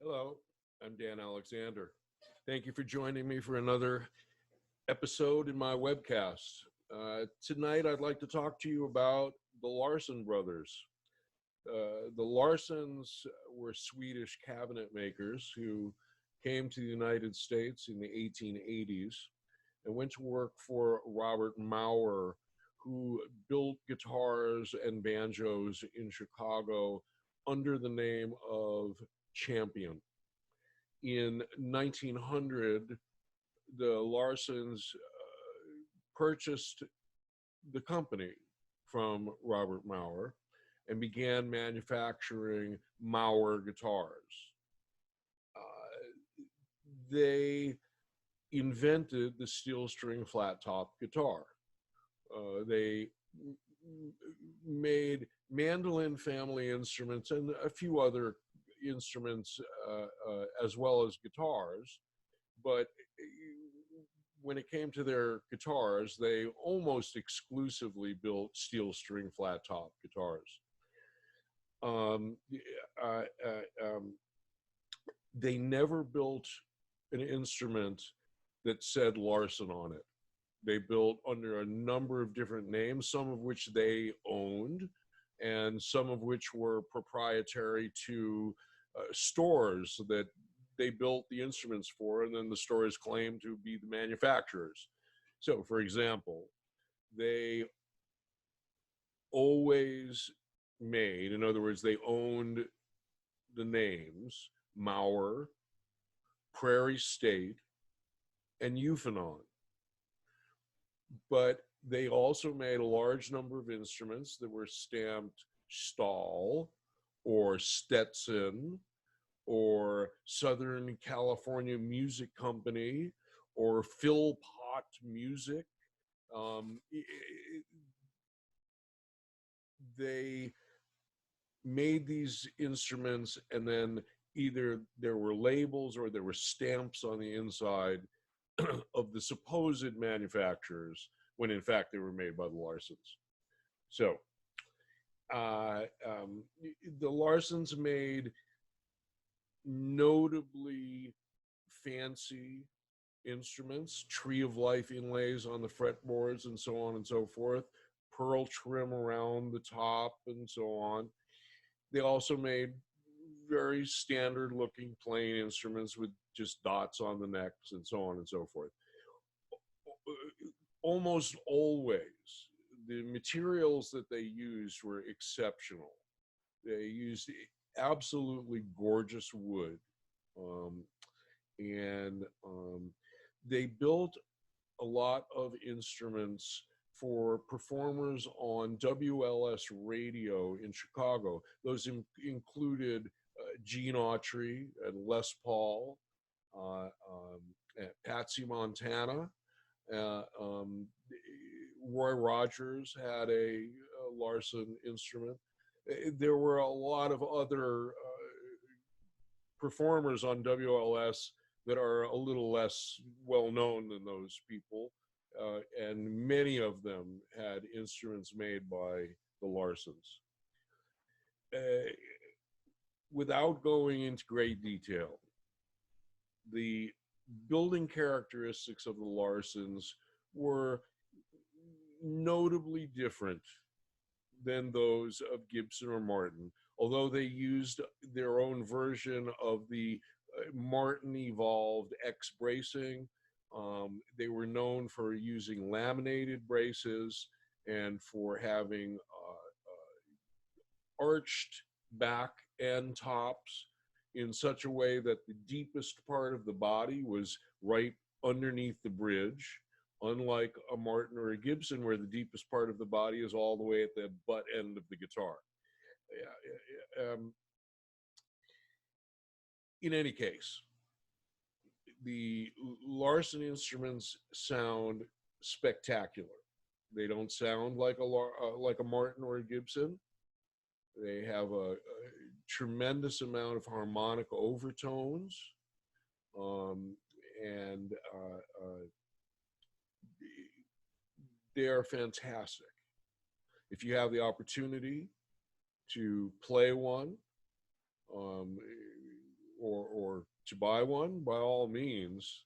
Hello, I'm Dan Alexander. Thank you for joining me for another episode in my webcast. Tonight, I'd like to talk to you about the Larson Brothers. The Larsons were Swedish cabinet makers who came to the United States in the 1880s and went to work for Robert Maurer, who built guitars and banjos in Chicago under the name of Champion. In 1900, the Larsons purchased the company from Robert Maurer and began manufacturing Maurer guitars. They invented the steel string flat top guitar. They made mandolin family instruments and a few other instruments as well as guitars, but when it came to their guitars, they almost exclusively built steel string flat top guitars. They never built an instrument that said Larson on it. They built under a number of different names, some of which they owned, and some of which were proprietary to stores that they built the instruments for, and then the stores claimed to be the manufacturers. So, for example, they always made, in other words, they owned the names Maurer, Prairie State, and Euphemon. But they also made a large number of instruments that were stamped Stahl or Stetson or Southern California Music Company or Philpott Music. They made these instruments, and then either there were labels or there were stamps on the inside of the supposed manufacturers, when in fact they were made by the Larsons. So the Larsons made notably fancy instruments, tree of life inlays on the fretboards and so on and so forth, pearl trim around the top and so on. They also made very standard looking plain instruments with just dots on the necks and so on and so forth. Almost always, the materials that they used were exceptional. They used absolutely gorgeous wood. They built a lot of instruments for performers on WLS radio in Chicago. Those included Gene Autry and Les Paul, and Patsy Montana. Roy Rogers had a Larson instrument. There were a lot of other performers on WLS that are a little less well known than those people, and many of them had instruments made by the Larsons. Without going into great detail, the building characteristics of the Larsons were notably different than those of Gibson or Martin, although they used their own version of the Martin evolved X bracing. They were known for using laminated braces and for having arched back end tops in such a way that the deepest part of the body was right underneath the bridge, unlike a Martin or a Gibson where the deepest part of the body is all the way at the butt end of the guitar. In any case, the Larson instruments sound spectacular. They don't sound like a Martin or a Gibson. They have a tremendous amount of harmonic overtones, and they are fantastic. If you have the opportunity to play one, or to buy one, by all means,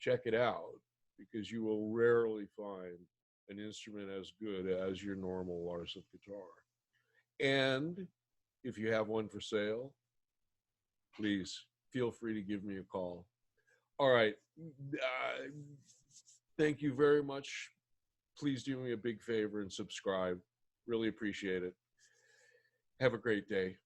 check it out, because you will rarely find an instrument as good as your normal Larson guitar. And if you have one for sale, please feel free to give me a call. All right. Thank you very much. Please do me a big favor and subscribe. Really appreciate it. Have a great day.